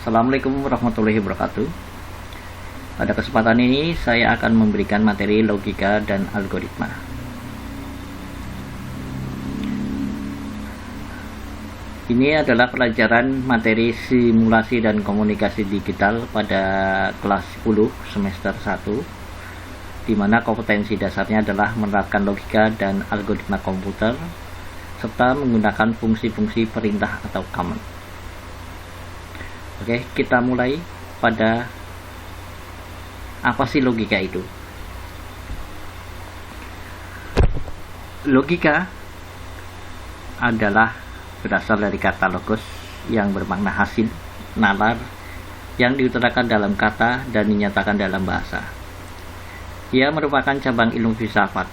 Assalamualaikum warahmatullahi wabarakatuh. Pada kesempatan ini saya akan memberikan materi logika dan algoritma. Ini adalah pelajaran materi simulasi dan komunikasi digital pada kelas 10 semester 1, di mana kompetensi dasarnya adalah menerapkan logika dan algoritma komputer serta menggunakan fungsi-fungsi perintah atau command. Oke, kita mulai pada apa sih logika itu. Logika adalah berasal dari kata logos yang bermakna hasil, nalar, yang diutarakan dalam kata dan dinyatakan dalam bahasa. Ia merupakan cabang ilmu filsafat.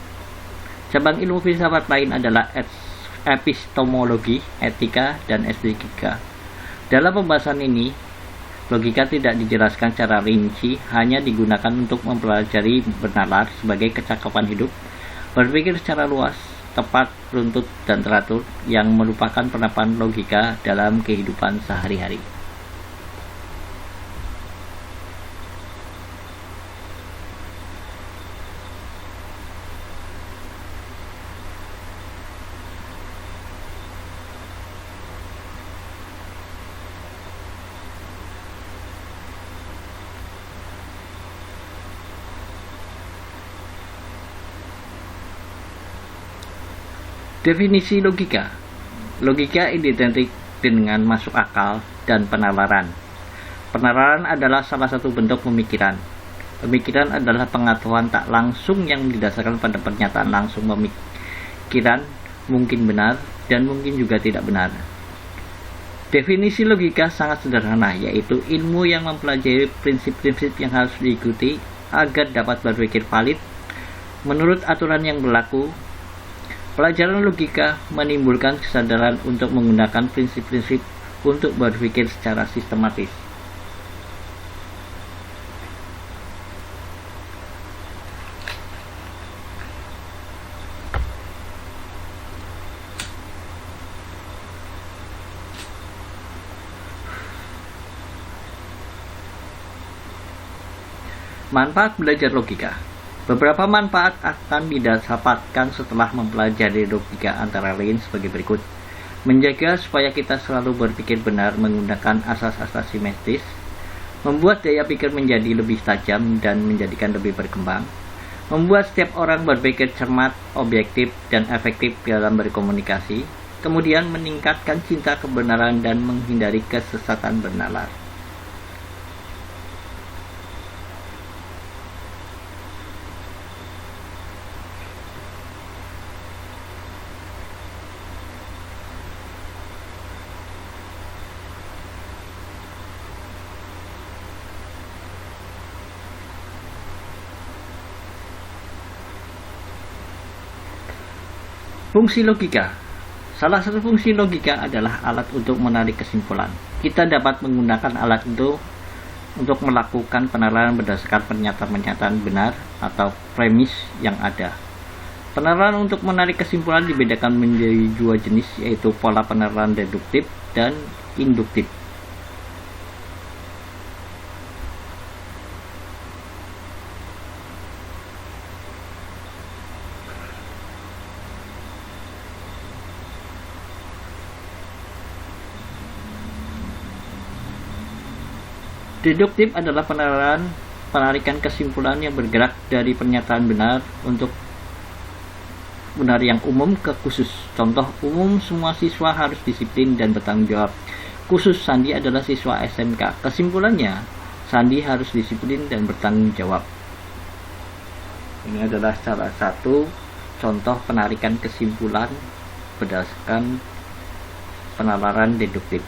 Cabang ilmu filsafat lain adalah epistemologi, etika, dan estetika. Dalam pembahasan ini, logika tidak dijelaskan secara rinci, hanya digunakan untuk mempelajari bernalar sebagai kecakapan hidup, berpikir secara luas, tepat, runtut, dan teratur, yang merupakan penerapan logika dalam kehidupan sehari-hari. Definisi logika. Logika identik dengan masuk akal dan penalaran. Penalaran adalah salah satu bentuk pemikiran. Pemikiran adalah pengetahuan tak langsung yang didasarkan pada pernyataan langsung. Pemikiran mungkin benar dan mungkin juga tidak benar. Definisi logika sangat sederhana, yaitu ilmu yang mempelajari prinsip-prinsip yang harus diikuti agar dapat berpikir valid menurut aturan yang berlaku. Pelajaran logika menimbulkan kesadaran untuk menggunakan prinsip-prinsip untuk berpikir secara sistematis. Manfaat belajar logika. Beberapa manfaat akan didapatkan setelah mempelajari logika, antara lain sebagai berikut. Menjaga supaya kita selalu berpikir benar menggunakan asas-asas simetris, membuat daya pikir menjadi lebih tajam dan menjadikan lebih berkembang, membuat setiap orang berpikir cermat, objektif, dan efektif dalam berkomunikasi, kemudian meningkatkan cinta kebenaran dan menghindari kesesatan bernalar. Fungsi logika. Salah satu fungsi logika adalah alat untuk menarik kesimpulan. Kita dapat menggunakan alat itu untuk melakukan penalaran berdasarkan pernyataan-pernyataan benar atau premis yang ada. Penalaran untuk menarik kesimpulan dibedakan menjadi dua jenis, yaitu pola penalaran deduktif dan induktif. Deduktif adalah penarikan kesimpulan yang bergerak dari pernyataan benar untuk benar yang umum ke khusus. Contoh umum, semua siswa harus disiplin dan bertanggung jawab. Khusus, Sandi adalah siswa SMK. Kesimpulannya, Sandi harus disiplin dan bertanggung jawab. Ini adalah salah satu contoh penarikan kesimpulan berdasarkan penalaran deduktif.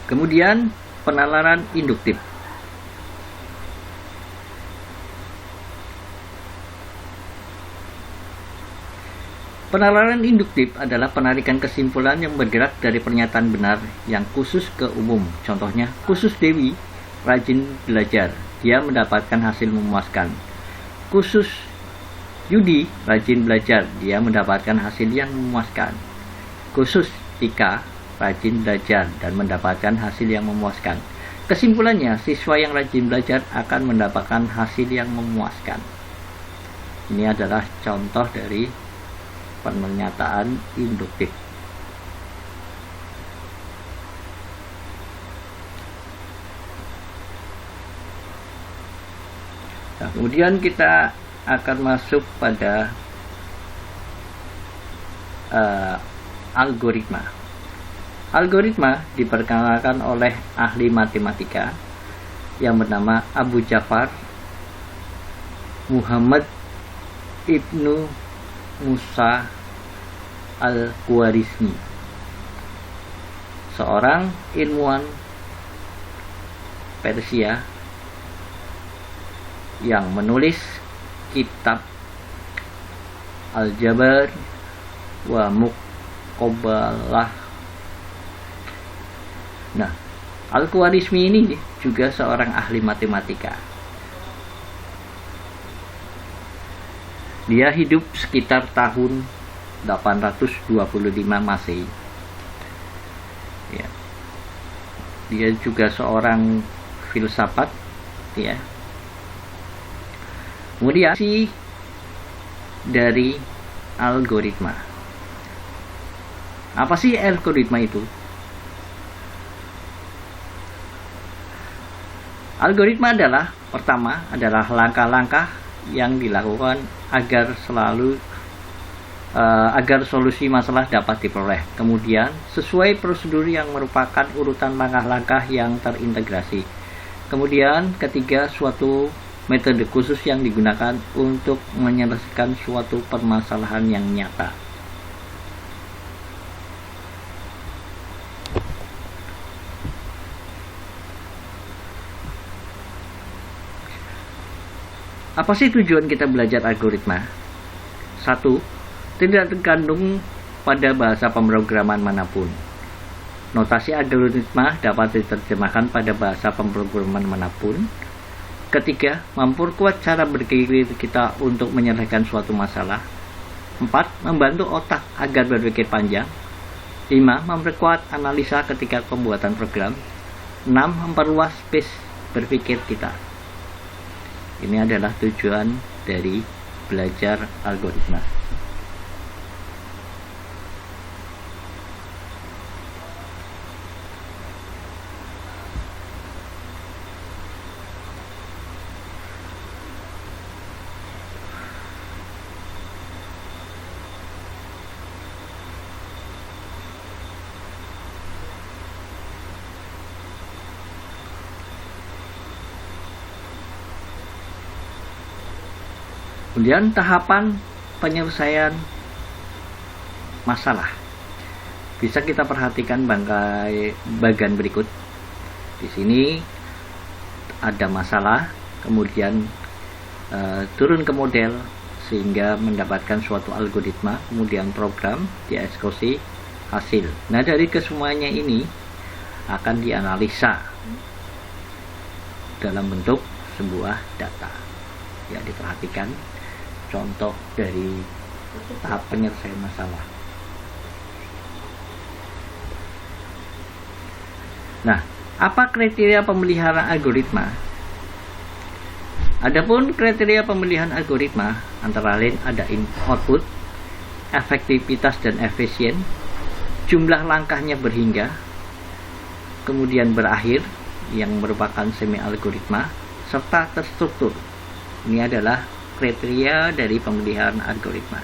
Kemudian penalaran induktif. Penalaran induktif adalah penarikan kesimpulan yang bergerak dari pernyataan benar yang khusus ke umum. Contohnya, khusus Dewi rajin belajar, dia mendapatkan hasil memuaskan. Khusus Yudi rajin belajar, dia mendapatkan hasil yang memuaskan. khusus jika rajin belajar dan mendapatkan hasil yang memuaskan. Kesimpulannya, siswa yang rajin belajar akan mendapatkan hasil yang memuaskan. Ini adalah contoh dari pernyataan induktif. Nah, kemudian kita akan masuk pada algoritma. Algoritma diperkenalkan oleh ahli matematika yang bernama Abu Ja'far Muhammad Ibnu Musa Al-Khwarizmi, seorang ilmuwan Persia yang menulis kitab Al-Jabar wa Muqabalah. Nah, Al-Khwarizmi ini juga seorang ahli matematika. Dia hidup sekitar tahun 825 Masehi. Ya. Dia juga seorang filsafat, ya. Kemudian dari algoritma. Apa sih algoritma itu? Algoritma adalah langkah-langkah yang dilakukan agar solusi masalah dapat diperoleh. Kemudian sesuai prosedur yang merupakan urutan langkah-langkah yang terintegrasi. Kemudian ketiga, suatu metode khusus yang digunakan untuk menyelesaikan suatu permasalahan yang nyata. Apa sih tujuan kita belajar algoritma? 1. Tidak tergantung pada bahasa pemrograman manapun. Notasi algoritma dapat diterjemahkan pada bahasa pemrograman manapun. Ketiga, memperkuat cara berpikir kita untuk menyelesaikan suatu masalah. 4. Membantu otak agar berpikir panjang. 5. Memperkuat analisa ketika pembuatan program. 6. Memperluas space berpikir kita. Ini adalah tujuan dari belajar algoritma. Kemudian tahapan penyelesaian masalah. Bisa kita perhatikan bagian berikut. Di sini ada masalah, kemudian turun ke model sehingga mendapatkan suatu algoritma, kemudian program, dieksekusi, hasil. Nah, dari kesemuanya ini akan dianalisa dalam bentuk sebuah data. Ya, diperhatikan contoh dari tahap penyelesaian masalah. Nah, apa kriteria pemeliharaan algoritma? Adapun kriteria pemilihan algoritma antara lain ada output, efektivitas dan efisien, jumlah langkahnya berhingga, kemudian berakhir yang merupakan semi algoritma, serta terstruktur. Ini adalah kriteria dari pemeliharaan algoritma.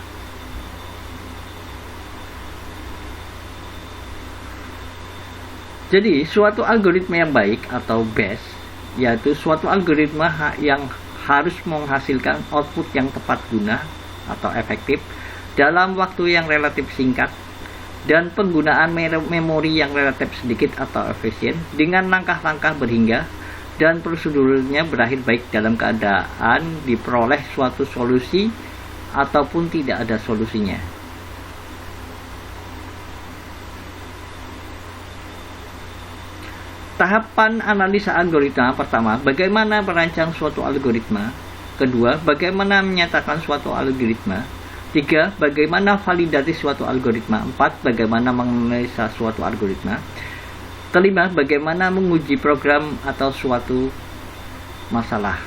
Jadi, suatu algoritma yang baik atau best, yaitu suatu algoritma yang harus menghasilkan output yang tepat guna atau efektif dalam waktu yang relatif singkat dan penggunaan memori yang relatif sedikit atau efisien dengan langkah-langkah berhingga dan prosedurnya berakhir baik dalam keadaan diperoleh suatu solusi ataupun tidak ada solusinya. Tahapan analisa algoritma: pertama, bagaimana merancang suatu algoritma. Kedua, bagaimana menyatakan suatu algoritma. 3. Bagaimana validasi suatu algoritma. 4. Bagaimana menganalisa suatu algoritma. 5. Bagaimana menguji program atau suatu masalah.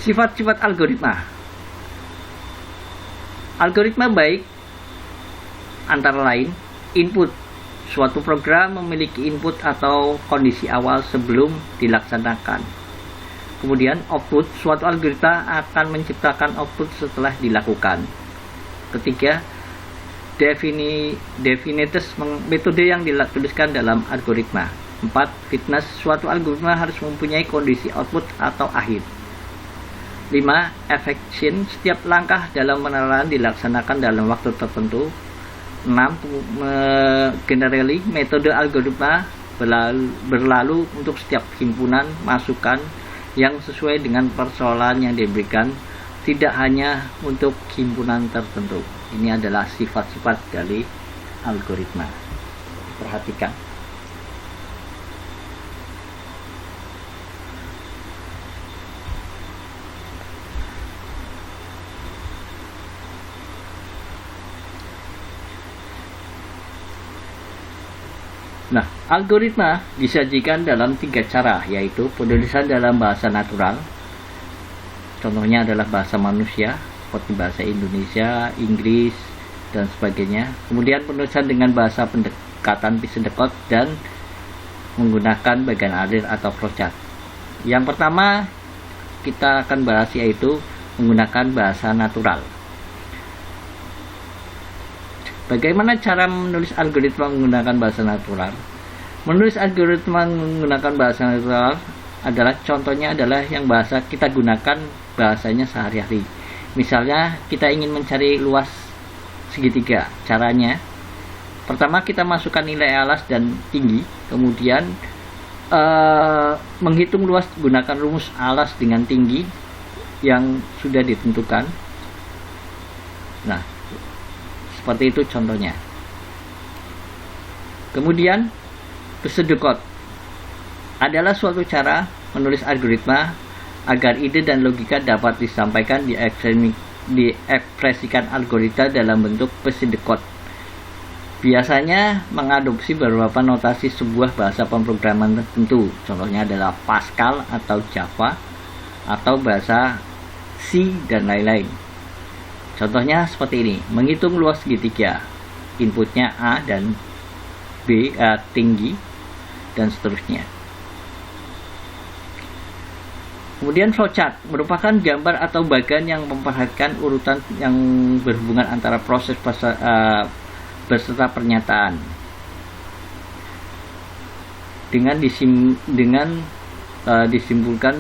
Sifat-sifat algoritma. Algoritma baik antara lain: input. Suatu program memiliki input atau kondisi awal sebelum dilaksanakan. Kemudian output, suatu algoritma akan menciptakan output setelah dilakukan. Ketiga, definites, metode yang dituliskan dalam algoritma. 4. Fitness, suatu algoritma harus mempunyai kondisi output atau akhir. 5. Effection, setiap langkah dalam penerapan dilaksanakan dalam waktu tertentu. 6. Generally, metode algoritma berlalu untuk setiap himpunan masukan yang sesuai dengan persoalan yang diberikan, tidak hanya untuk himpunan tertentu. Ini adalah sifat-sifat dari algoritma. Perhatikan. Nah, algoritma disajikan dalam 3 cara, yaitu penulisan dalam bahasa natural. Contohnya adalah bahasa manusia, seperti bahasa Indonesia, Inggris, dan sebagainya. Kemudian penulisan dengan bahasa pendekatan Pisendekot dan menggunakan bagian alir atau flowchart. Yang pertama kita akan bahas yaitu menggunakan bahasa natural. Bagaimana cara menulis algoritma menggunakan bahasa natural? Menulis algoritma menggunakan bahasa natural contohnya adalah yang bahasa kita gunakan bahasanya sehari-hari. Misalnya kita ingin mencari luas segitiga. Caranya, pertama kita masukkan nilai alas dan tinggi, kemudian menghitung luas gunakan rumus alas dengan tinggi yang sudah ditentukan. Nah, seperti itu contohnya. Kemudian Pisendekot adalah suatu cara menulis algoritma agar ide dan logika dapat disampaikan, diekspresikan algoritma dalam bentuk Pisendekot. Biasanya mengadopsi beberapa notasi sebuah bahasa pemrograman tertentu. Contohnya adalah Pascal atau Java atau bahasa C dan lain-lain. Contohnya seperti ini: menghitung luas segitiga, inputnya A dan B, tinggi, dan seterusnya. Kemudian flowchart merupakan gambar atau bagan yang memperhatikan urutan yang berhubungan antara proses beserta pernyataan. Dengan disimpulkan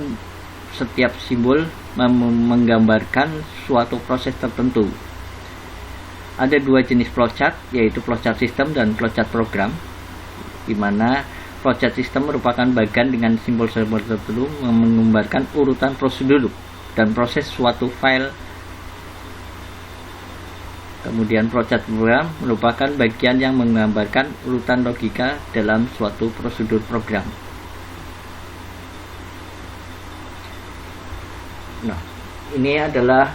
setiap simbol menggambarkan suatu proses tertentu. Ada 2 jenis flowchart, yaitu flowchart sistem dan flowchart program, di mana flowchart sistem merupakan bagan dengan simbol-simbol tertentu menggambarkan urutan prosedur dan proses suatu file. Kemudian flowchart program merupakan bagian yang menggambarkan urutan logika dalam suatu prosedur program. Nah, ini adalah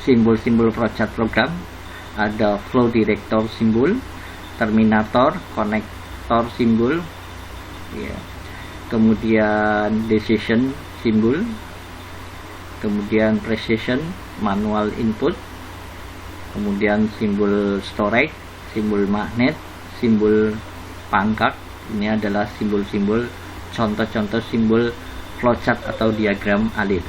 simbol-simbol flowchart program. Ada flow director simbol, terminator, connector simbol, ya. Kemudian decision simbol, kemudian precision, manual input, kemudian simbol storage, simbol magnet, simbol pangkat. Ini adalah simbol-simbol, contoh-contoh simbol flowchart atau diagram alir.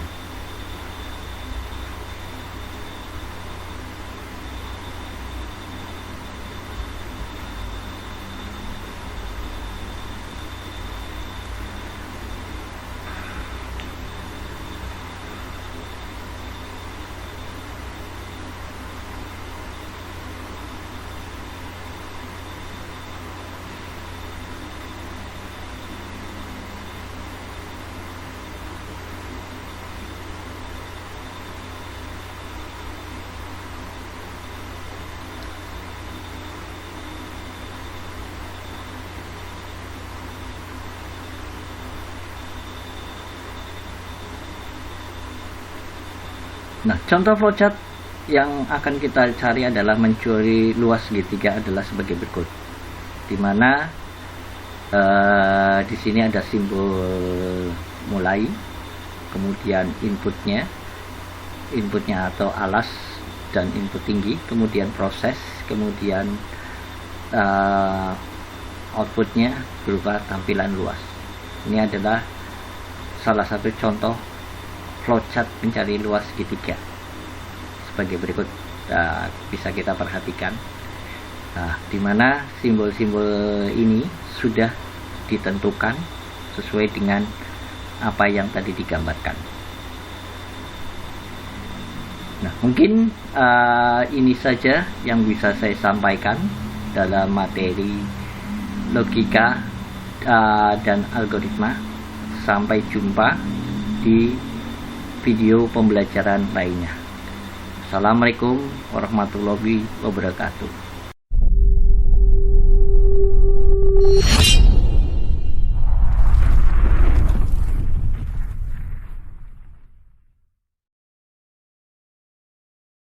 Nah, contoh flowchart yang akan kita cari adalah mencuri luas segitiga adalah sebagai berikut, di mana di sini ada simbol mulai, kemudian inputnya atau alas dan input tinggi, kemudian proses, kemudian outputnya berupa tampilan luas. Ini adalah salah satu contoh flowchart mencari luas segitiga sebagai berikut. Bisa kita perhatikan, di mana simbol-simbol ini sudah ditentukan sesuai dengan apa yang tadi digambarkan. Nah, mungkin ini saja yang bisa saya sampaikan dalam materi logika dan algoritma. Sampai jumpa di video pembelajaran lainnya. Assalamualaikum warahmatullahi wabarakatuh.